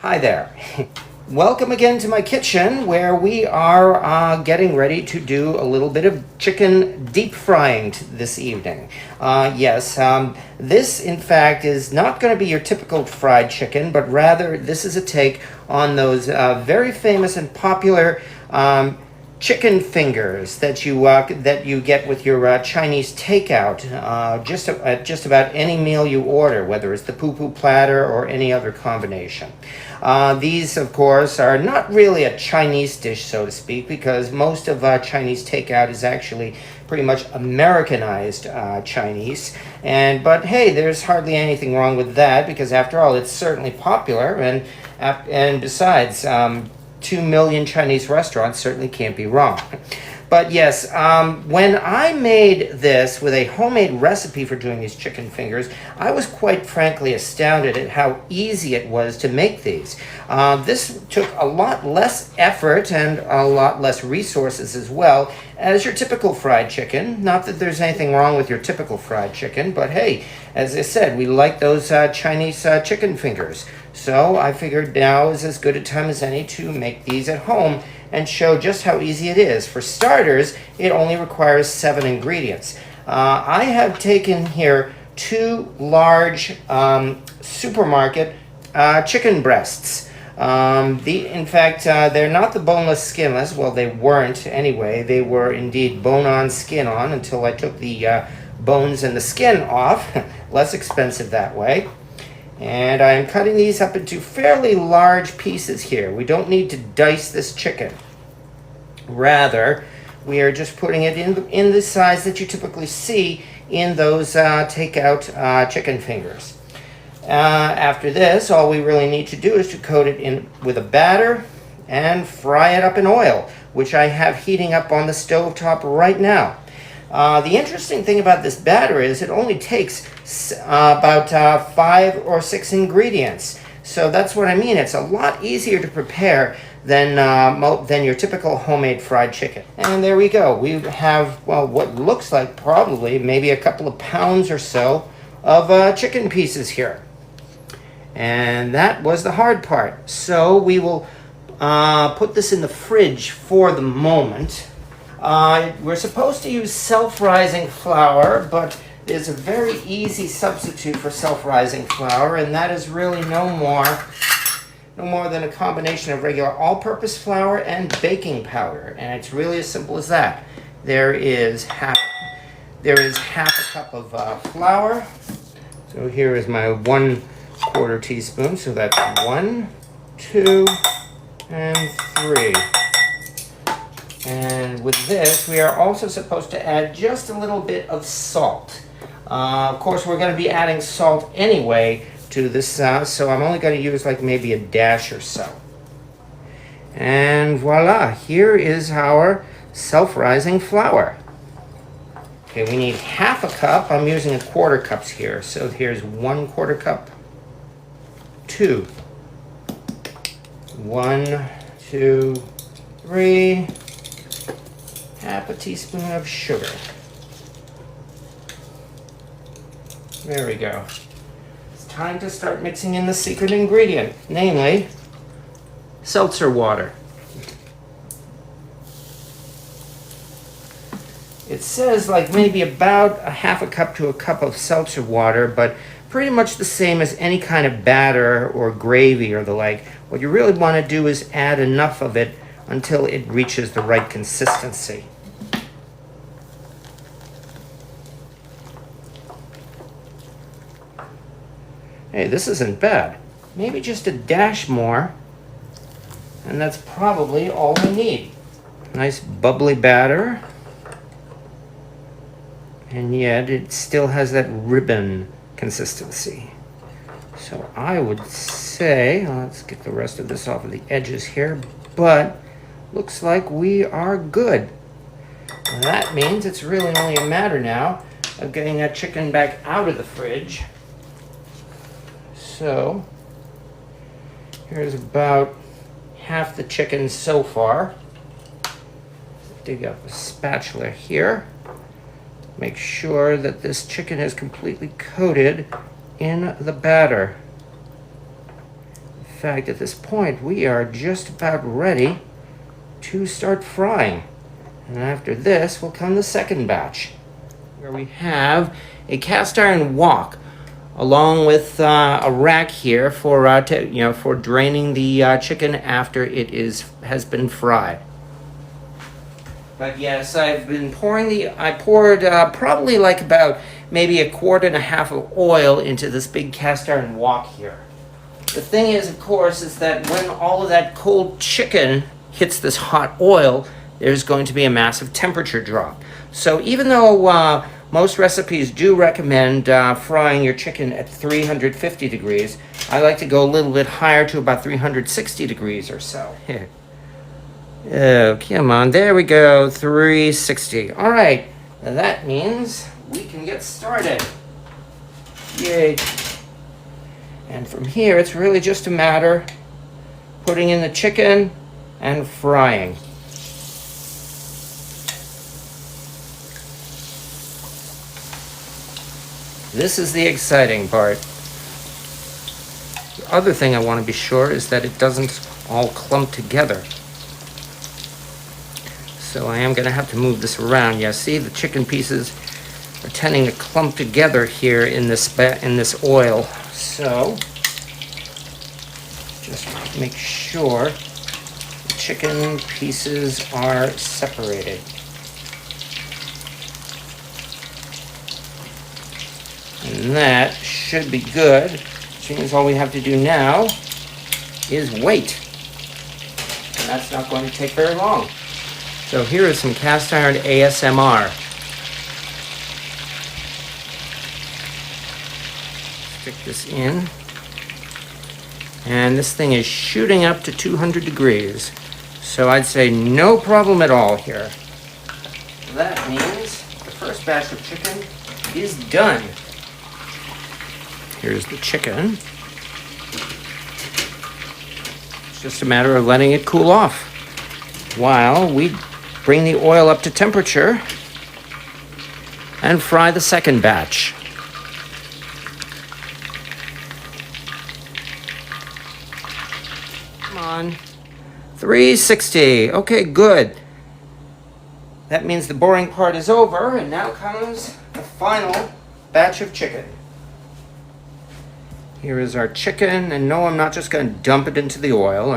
Hi there. Welcome again to my kitchen where we are getting ready to do a little bit of chicken deep frying this evening. This in fact is not going to be your typical fried chicken, but rather this is a take on those very famous and popular chicken fingers that you get with your Chinese takeout just about any meal you order, whether it's the poo-poo platter or any other combination. These, of course, are not really a Chinese dish, so to speak, because most of Chinese takeout is actually pretty much Americanized Chinese. But hey, there's hardly anything wrong with that, because after all, it's certainly popular, and besides, 2 million Chinese restaurants certainly can't be wrong. But yes, when I made this with a homemade recipe for doing these chicken fingers, I was quite frankly astounded at how easy it was to make these. This took a lot less effort and a lot less resources as well as your typical fried chicken. Not that there's anything wrong with your typical fried chicken, but hey, as I said, we like those Chinese chicken fingers. So I figured now is as good a time as any to make these at home and show just how easy it is. For starters, it only requires 7 ingredients. I have taken here 2 large supermarket chicken breasts. In fact, they're not the boneless skinless. Well, they weren't anyway. They were indeed bone-on, skin-on until I took the bones and the skin off. Less expensive that way. And I'm cutting these up into fairly large pieces here. We don't need to dice this chicken. Rather, we are just putting it in the size that you typically see in those takeout chicken fingers. After this, all we really need to do is to coat it in with a batter and fry it up in oil, which I have heating up on the stove top right now. The interesting thing about this batter is it only takes about 5 or 6 ingredients. So that's what I mean. It's a lot easier to prepare than your typical homemade fried chicken. And there we go. We have, well, what looks like probably maybe a couple of pounds or so of chicken pieces here. And that was the hard part. So we will put this in the fridge for the moment. We're supposed to use self-rising flour, but there's a very easy substitute for self-rising flour, and that is really no more than a combination of regular all-purpose flour and baking powder, and it's really as simple as that. There is half a cup of flour. So here is my 1/4 teaspoon. So that's 1, 2, and 3. And with this, we are also supposed to add just a little bit of salt. Of course, we're going to be adding salt anyway to this, so I'm only going to use like maybe a dash or so. And voila, here is our self-rising flour. Okay, we need half a cup. I'm using 1/4 cups here. So here's 1/4 cup, 2, 1, 2, 3, half a teaspoon of sugar. There we go. It's time to start mixing in the secret ingredient, namely seltzer water. It says like maybe about a half a cup to a cup of seltzer water, but pretty much the same as any kind of batter or gravy or the like. What you really want to do is add enough of it until it reaches the right consistency. Hey, this isn't bad. Maybe just a dash more, and that's probably all we need. Nice bubbly batter, and yet it still has that ribbon consistency. So I would say, let's get the rest of this off of the edges here, but looks like we are good. And that means it's really only a matter now of getting that chicken back out of the fridge. So here's about half the chicken so far. Dig up a spatula here. Make sure that this chicken is completely coated in the batter. fact, at this point, we are just about ready to start frying. And after this will come the second batch, where we have a cast iron wok, along with a rack here for for draining the chicken after it has been fried. But yes, I poured probably like about maybe 1.5 quarts of oil into this big cast iron wok here. The thing is, of course, is that when all of that cold chicken hits this hot oil, there's going to be a massive temperature drop. So even though most recipes do recommend frying your chicken at 350 degrees, I like to go a little bit higher to about 360 degrees or so. Oh, come on, there we go, 360. All right, that means we can get started. Yay. And from here, it's really just a matter putting in the chicken and frying. This is the exciting part. The other thing I want to be sure is that it doesn't all clump together. So I am going to have to move this around. Yeah, see, the chicken pieces are tending to clump together here in this oil. So just make sure the chicken pieces are separated. And that should be good, which means all we have to do now is wait. And that's not going to take very long. So here is some cast iron ASMR. Stick this in. And this thing is shooting up to 200 degrees. So I'd say no problem at all here. That means the first batch of chicken is done. Here's the chicken. It's just a matter of letting it cool off while we bring the oil up to temperature and fry the second batch. Come on. 360. Okay, good. That means the boring part is over, and now comes the final batch of chicken. Here is our chicken, and no, I'm not just going to dump it into the oil.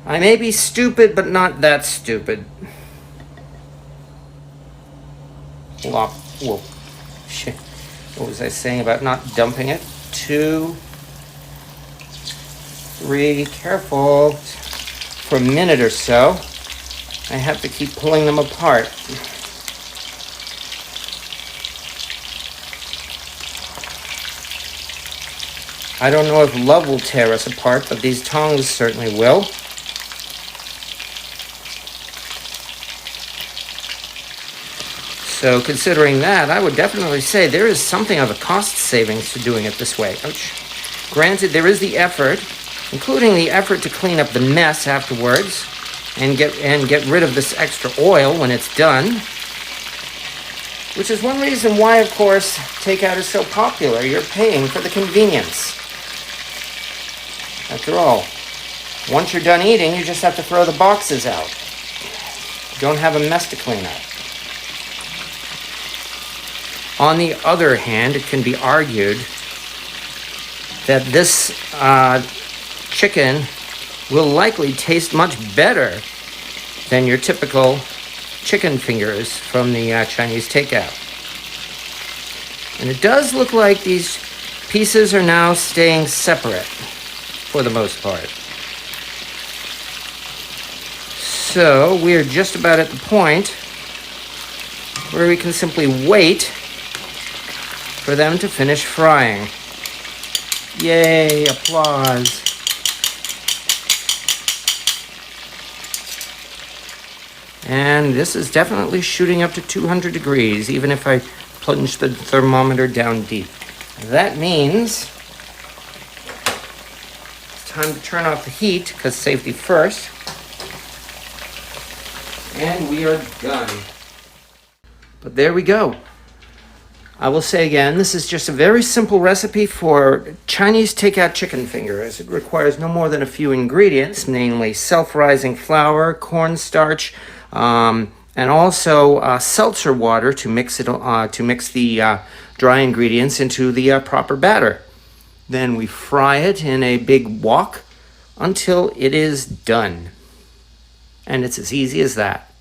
I may be stupid, but not that stupid. Whoa. Shit. What was I saying about not dumping it? 2, 3, careful. For a minute or so, I have to keep pulling them apart. I don't know if love will tear us apart, but these tongs certainly will. So considering that, I would definitely say there is something of a cost savings to doing it this way. Ouch. Granted, there is the effort, including the effort to clean up the mess afterwards and get rid of this extra oil when it's done. Which is one reason why, of course, takeout is so popular. You're paying for the convenience. After all, once you're done eating, you just have to throw the boxes out. You don't have a mess to clean up. On the other hand, it can be argued that this chicken will likely taste much better than your typical chicken fingers from the Chinese takeout. And it does look like these pieces are now staying separate for the most part. So we are just about at the point where we can simply wait for them to finish frying. Yay, applause. And this is definitely shooting up to 200 degrees, even if I plunge the thermometer down deep. That means it's time to turn off the heat, because safety first. And we are done. But there we go. I will say again, this is just a very simple recipe for Chinese takeout chicken fingers. It requires no more than a few ingredients, namely self-rising flour, cornstarch, and also seltzer water to mix the dry ingredients into the proper batter. Then we fry it in a big wok until it is done. And it's as easy as that.